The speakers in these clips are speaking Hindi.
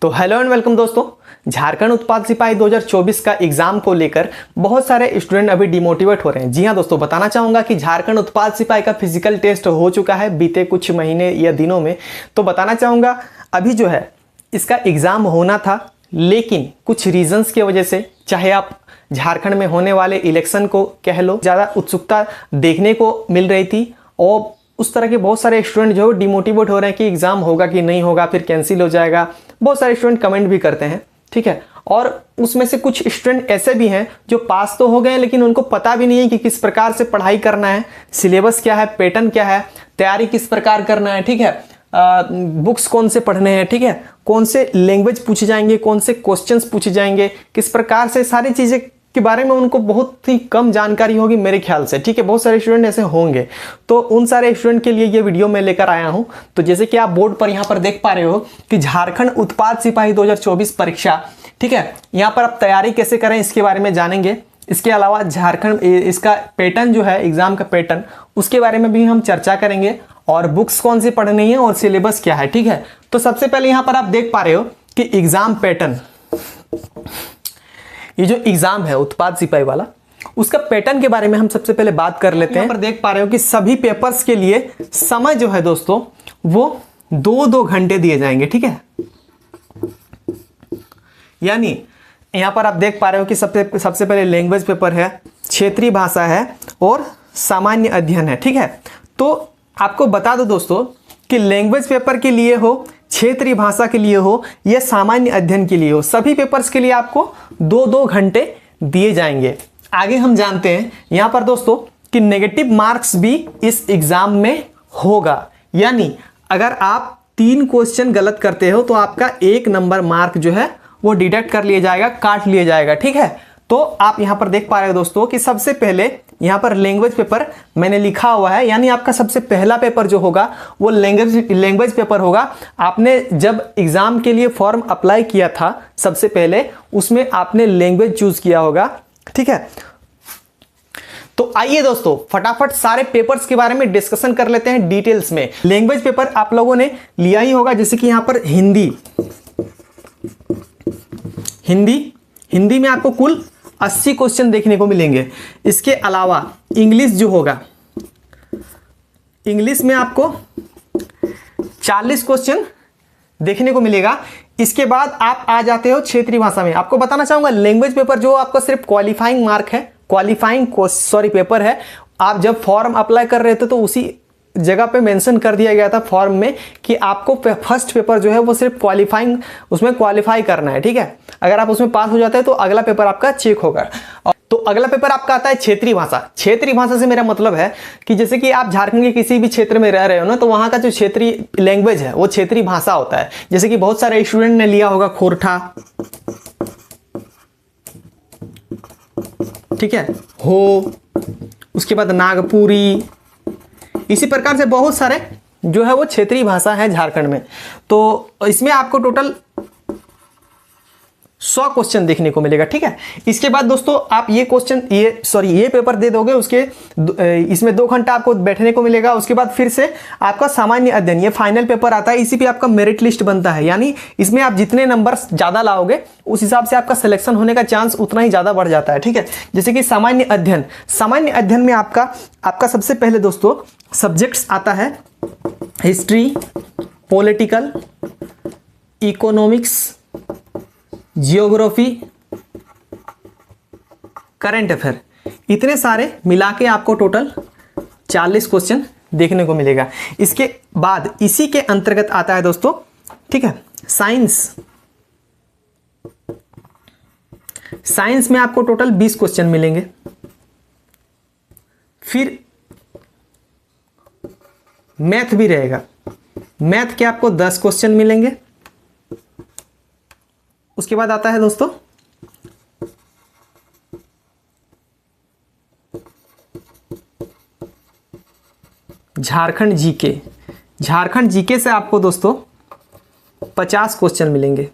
तो हेलो एंड वेलकम दोस्तों। झारखंड उत्पाद सिपाही 2024 का एग्जाम को लेकर बहुत सारे स्टूडेंट अभी डिमोटिवेट हो रहे हैं। जी हाँ दोस्तों, बताना चाहूँगा कि झारखंड उत्पाद सिपाही का फिजिकल टेस्ट हो चुका है बीते कुछ महीने या दिनों में। तो बताना चाहूँगा अभी जो है इसका एग्ज़ाम होना था, लेकिन कुछ रीजंस की वजह से, चाहे आप झारखंड में होने वाले इलेक्शन को कह लो, ज़्यादा उत्सुकता देखने को मिल रही थी और उस तरह के बहुत सारे स्टूडेंट जो डिमोटिवेट हो रहे हैं कि एग्ज़ाम होगा कि नहीं होगा, फिर कैंसिल हो जाएगा। बहुत सारे स्टूडेंट कमेंट भी करते हैं, ठीक है। और उसमें से कुछ स्टूडेंट ऐसे भी हैं जो पास तो हो गए लेकिन उनको पता भी नहीं है कि किस प्रकार से पढ़ाई करना है, सिलेबस क्या है, पैटर्न क्या है, तैयारी किस प्रकार करना है, ठीक है। बुक्स कौन से पढ़ने हैं, ठीक है, कौन से लैंग्वेज पूछे जाएंगे, कौन से क्वेश्चंस पूछे जाएंगे, किस प्रकार से, सारी चीज़ें के बारे में उनको बहुत ही कम जानकारी होगी मेरे ख्याल से, ठीक है। बहुत सारे स्टूडेंट ऐसे होंगे, तो उन सारे स्टूडेंट के लिए ये वीडियो मैं लेकर आया हूं। तो जैसे कि आप बोर्ड पर यहाँ पर देख पा रहे हो कि झारखंड उत्पाद सिपाही 2024 परीक्षा, ठीक है, यहाँ पर आप तैयारी कैसे करें इसके बारे में जानेंगे। इसके अलावा झारखंड इसका पैटर्न जो है, एग्जाम का पैटर्न, उसके बारे में भी हम चर्चा करेंगे और बुक्स कौन सी पढ़नी है और सिलेबस क्या है, ठीक है। तो सबसे पहले यहाँ पर आप देख पा रहे हो कि एग्जाम पैटर्न, ये जो एग्जाम है उत्पाद सिपाही वाला, उसका पैटर्न के बारे में हम सबसे पहले बात कर लेते हैं। यहाँ पर देख पा रहे हो कि सभी पेपर्स के लिए समय जो है दोस्तों वो 2-2 घंटे दिए जाएंगे, ठीक है। यानी यहाँ पर आप देख पा रहे हो कि सबसे पहले लैंग्वेज पेपर है, क्षेत्रीय भाषा है और सामान्य अध्ययन है, ठीक है। तो आपको बता दो दोस्तों कि लैंग्वेज पेपर के लिए हो, क्षेत्रीय भाषा के लिए हो या सामान्य अध्ययन के लिए हो, सभी पेपर्स के लिए आपको 2-2 घंटे दिए जाएंगे। आगे हम जानते हैं यहाँ पर दोस्तों कि नेगेटिव मार्क्स भी इस एग्जाम में होगा। यानी अगर आप 3 क्वेश्चन गलत करते हो तो आपका 1 नंबर मार्क जो है वो डिडक्ट कर लिया जाएगा, काट लिया जाएगा, ठीक है। तो आप यहां पर देख पा रहे हो दोस्तों कि सबसे पहले यहां पर लैंग्वेज पेपर मैंने लिखा हुआ है, यानी आपका सबसे पहला पेपर जो होगा वो लैंग्वेज पेपर होगा। आपने जब एग्जाम के लिए फॉर्म अप्लाई किया था सबसे पहले, उसमें आपने लैंग्वेज चूज किया होगा, ठीक है। तो आइए दोस्तों फटाफट सारे पेपर्स के बारे में डिस्कशन कर लेते हैं डिटेल्स में। लैंग्वेज पेपर आप लोगों ने लिया ही होगा, जैसे कि यहां पर हिंदी में आपको कुल 80 क्वेश्चन देखने को मिलेंगे। इसके अलावा इंग्लिश जो होगा, इंग्लिश में आपको 40 क्वेश्चन देखने को मिलेगा। इसके बाद आप आ जाते हो क्षेत्रीय भाषा में। आपको बताना चाहूंगा लैंग्वेज पेपर जो आपका सिर्फ क्वालिफाइंग मार्क है, पेपर है। आप जब फॉर्म अप्लाई कर रहे थे तो उसी जगह पे मेंशन कर दिया गया था फॉर्म में कि आपको फर्स्ट पेपर जो है वो सिर्फ क्वालिफाइंग, उसमें क्वालिफाई करना है, ठीक है। अगर आप उसमें पास हो जाते हैं तो अगला पेपर आपका चेक होगा। तो अगला पेपर आपका आता है क्षेत्रीय भाषा। क्षेत्रीय भाषा से मेरा मतलब है कि जैसे कि आप झारखंड के किसी भी क्षेत्र में रह रहे हो ना, तो वहां का जो क्षेत्रीय लैंग्वेज है वो क्षेत्रीय भाषा होता है। जैसे कि बहुत सारे स्टूडेंट ने लिया होगा खोरठा, ठीक है, हो, उसके बाद नागपुरी, इसी प्रकार से बहुत सारे जो है वो क्षेत्रीय भाषा है झारखंड में। तो इसमें आपको टोटल 100 क्वेश्चन देखने को मिलेगा, ठीक है। इसके बाद दोस्तों आप ये पेपर दे दोगे, उसके इसमें 2 घंटा आपको बैठने को मिलेगा। उसके बाद फिर से आपका सामान्य अध्ययन, ये फाइनल पेपर आता है, इसी पे आपका मेरिट लिस्ट बनता है। यानी इसमें आप जितने नंबर ज्यादा लाओगे उस हिसाब से आपका सिलेक्शन होने का चांस उतना ही ज्यादा बढ़ जाता है, ठीक है। जैसे कि सामान्य अध्ययन में आपका सबसे पहले दोस्तों सब्जेक्ट्स आता है history, political, economics, geography, current affair, इतने सारे मिला के आपको टोटल 40 क्वेश्चन देखने को मिलेगा। इसके बाद इसी के अंतर्गत आता है दोस्तों, ठीक है, साइंस में आपको टोटल 20 क्वेश्चन मिलेंगे। फिर मैथ भी रहेगा, मैथ के आपको 10 क्वेश्चन मिलेंगे। उसके बाद आता है दोस्तों झारखंड जीके से आपको दोस्तों 50 क्वेश्चन मिलेंगे।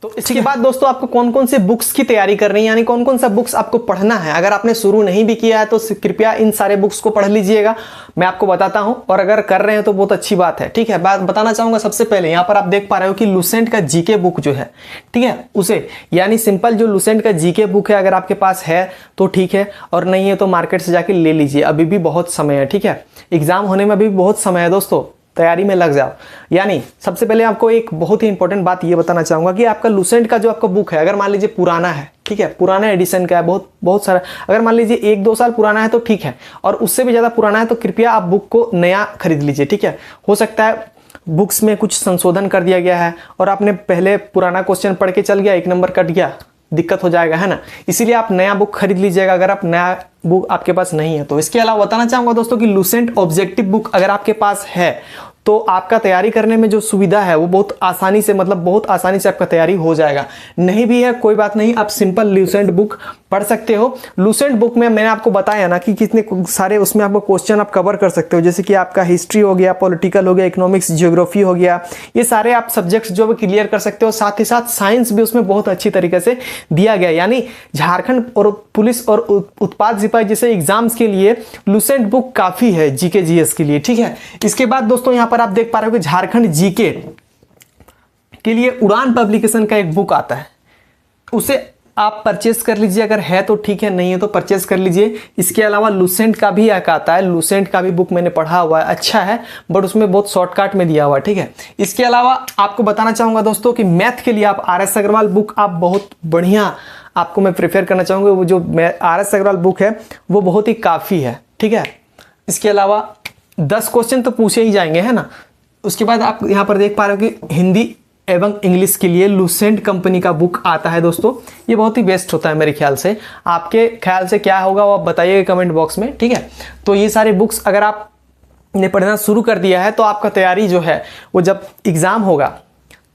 तो इसके बाद दोस्तों आपको कौन कौन से बुक्स की तैयारी करनी है, यानी कौन कौन सा बुक्स आपको पढ़ना है। अगर आपने शुरू नहीं भी किया है तो कृपया इन सारे बुक्स को पढ़ लीजिएगा, मैं आपको बताता हूं, और अगर कर रहे हैं तो बहुत अच्छी बात है। ठीक है, बात बताना चाहूंगा सबसे पहले यहाँ पर आप देख पा रहे हो कि लुसेंट का जीके बुक जो है, ठीक है, उसे यानी सिंपल जो लुसेंट का जीके बुक है, अगर आपके पास है तो ठीक है, और नहीं है तो मार्केट से जाके ले लीजिए, अभी भी बहुत समय है। ठीक है, एग्जाम होने में अभी भी बहुत समय है दोस्तों, तैयारी में लग जाओ। यानी सबसे पहले आपको एक बहुत ही इंपॉर्टेंट बात ये बताना चाहूंगा कि आपका लुसेंट का जो आपका बुक है, अगर मान लीजिए पुराना है, ठीक है, पुराना एडिशन का है, बहुत सारा, अगर मान लीजिए 1-2 साल पुराना है तो ठीक है, और उससे भी ज़्यादा पुराना है तो कृपया आप बुक को नया खरीद लीजिए। ठीक है, हो सकता है बुक्स में कुछ संशोधन कर दिया गया है और आपने पहले पुराना क्वेश्चन पढ़ के चल गया, 1 नंबर कट गया, दिक्कत हो जाएगा, है ना। इसीलिए आप नया बुक खरीद लीजिएगा अगर आप नया बुक आपके पास नहीं है तो। इसके अलावा बताना चाहूंगा दोस्तों कि लुसेंट ऑब्जेक्टिव बुक अगर आपके पास है तो आपका तैयारी करने में जो सुविधा है वो बहुत आसानी से, मतलब बहुत आसानी से आपका तैयारी हो जाएगा। नहीं भी है कोई बात नहीं, आप सिंपल लुसेंट बुक पढ़ सकते हो। लुसेंट बुक में मैंने आपको बताया ना कि कितने सारे उसमें आपको क्वेश्चन आप कवर कर सकते हो, जैसे कि आपका हिस्ट्री हो गया, पॉलिटिकल हो गया, इकोनॉमिक्स, ज्योग्राफी हो गया, ये सारे आप सब्जेक्ट्स जो क्लियर कर सकते हो। साथ ही साथ साइंस भी उसमें बहुत अच्छी तरीके से दिया गया, यानी झारखंड और पुलिस और उत्पाद सिपाही जैसे एग्जाम्स के लिए लुसेंट बुक काफी है, जीके जीएस के लिए। ठीक है, इसके बाद दोस्तों यहाँ पर आप देख पा रहे हो कि झारखंड जीके के लिए उड़ान पब्लिकेशन का एक बुक आता है, उसे आप परचेस कर लीजिए, अगर है तो ठीक है, नहीं है तो परचेस कर लीजिए। इसके अलावा लुसेंट का भी एक आता है, लुसेंट का भी बुक मैंने पढ़ा हुआ है, अच्छा है, बट उसमें बहुत शॉर्टकट में दिया हुआ है। ठीक है, इसके अलावा आपको बताना चाहूंगा दोस्तों कि मैथ के लिए आप RS अग्रवाल बुक आप बहुत बढ़िया, आपको मैं प्रेफर करना चाहूंगा, वो जो RS अग्रवाल बुक है वो बहुत ही काफ़ी है। ठीक है, इसके अलावा 10 क्वेश्चन तो पूछे ही जाएंगे, है ना। उसके बाद आप यहाँ पर देख पा रहे हो कि हिंदी एवं इंग्लिश के लिए लुसेंट कंपनी का बुक आता है दोस्तों, ये बहुत ही बेस्ट होता है मेरे ख्याल से। आपके ख्याल से क्या होगा वो आप बताइएगा कमेंट बॉक्स में। ठीक है, तो ये सारे बुक्स अगर आपने पढ़ना शुरू कर दिया है तो आपका तैयारी जो है वो जब एग्ज़ाम होगा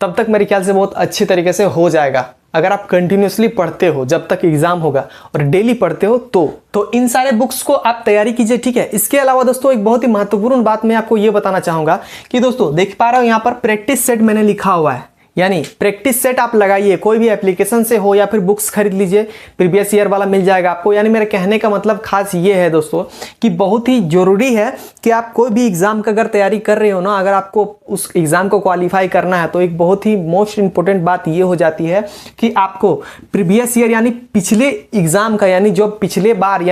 तब तक मेरे ख्याल से बहुत अच्छी तरीके से हो जाएगा, अगर आप कंटिन्यूसली पढ़ते हो जब तक एग्जाम होगा और डेली पढ़ते हो तो इन सारे बुक्स को आप तैयारी कीजिए। ठीक है, इसके अलावा दोस्तों एक बहुत ही महत्वपूर्ण बात मैं आपको ये बताना चाहूंगा कि दोस्तों देख पा रहे हो यहाँ पर प्रैक्टिस सेट मैंने लिखा हुआ है, यानी प्रैक्टिस सेट आप लगाइए, कोई भी एप्लीकेशन से हो या फिर बुक्स खरीद लीजिए, प्रीवियस ईयर वाला मिल जाएगा आपको। यानी मेरे कहने का मतलब खास ये है दोस्तों कि बहुत ही जरूरी है कि आप कोई भी एग्जाम का अगर तैयारी कर रहे हो ना, अगर आपको उस एग्जाम को क्वालिफाई करना है तो एक बहुत ही मोस्ट इंपॉर्टेंट बात ये हो जाती है कि आपको प्रीवियस ईयर यानी पिछले एग्जाम का, यानी जो पिछले बार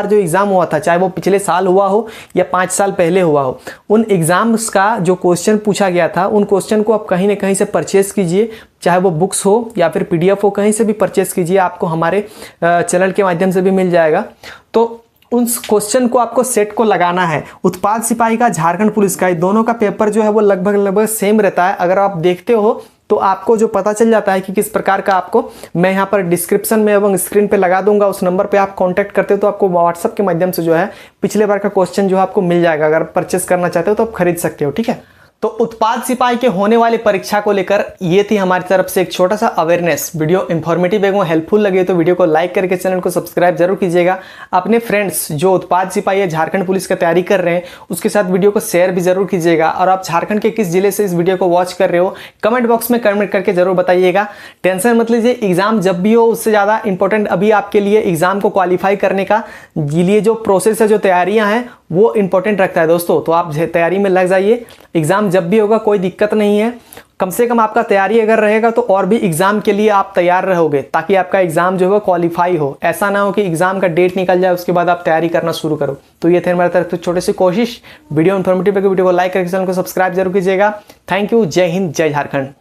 जो एग्जाम हुआ था, चाहे वो पिछले साल हुआ हो या 5 साल पहले हुआ हो, उन एग्जाम्स का जो क्वेश्चन पूछा गया था उन क्वेश्चन को आप कहीं ना कहीं से परचेस कीजिए, चाहे वो बुक्स हो या फिर PDF हो, कहीं से भी परचेस कीजिए, आपको हमारे चैनल के माध्यम से भी मिल जाएगा। तो उन क्वेश्चन को आपको सेट को लगाना है। उत्पाद सिपाही का, झारखंड पुलिस का, दोनों का पेपर जो है वो लगभग सेम रहता है। अगर आप देखते हो तो आपको जो पता चल जाता है कि किस प्रकार का आपको, मैं यहाँ पर डिस्क्रिप्शन में एवं स्क्रीन पे लगा दूंगा, उस नंबर पे आप कांटेक्ट करते हो तो आपको व्हाट्सएप के माध्यम से जो है पिछले बार का क्वेश्चन जो है आपको मिल जाएगा। अगर परचेस करना चाहते हो तो आप खरीद सकते हो। ठीक है, तो उत्पाद सिपाही के होने वाली परीक्षा को लेकर ये थी हमारी तरफ से एक छोटा सा अवेयरनेस वीडियो। इंफॉर्मेटिव एवं हेल्पफुल लगे तो वीडियो को लाइक करके चैनल को सब्सक्राइब जरूर कीजिएगा। अपने फ्रेंड्स जो उत्पाद सिपाही या झारखंड पुलिस का तैयारी कर रहे हैं उसके साथ वीडियो को शेयर भी जरूर कीजिएगा। और आप झारखंड के किस जिले से इस वीडियो को वॉच कर रहे हो कमेंट बॉक्स में कमेंट करके जरूर बताइएगा। टेंशन मत लीजिए, एग्जाम जब भी हो उससे ज़्यादा इंपॉर्टेंट अभी आपके लिए एग्जाम को क्वालिफाई करने का लिए जो प्रोसेस है, जो तैयारियां हैं वो इंपॉर्टेंट रखता है दोस्तों। तो आप तैयारी में लग जाइए, एग्जाम जब भी होगा कोई दिक्कत नहीं है। कम से कम आपका तैयारी अगर रहेगा तो और भी एग्जाम के लिए आप तैयार रहोगे, ताकि आपका एग्जाम जो है क्वालिफाई हो। ऐसा ना हो कि एग्जाम का डेट निकल जाए उसके बाद आप तैयारी करना शुरू करो। तो ये थे हमारी तरफ से छोटी सी कोशिश। वीडियो इन्फॉर्मेटिव है, वीडियो को लाइक करके चैनल को सब्सक्राइब जरूर कीजिएगा। थैंक यू, जय हिंद, जय झारखंड।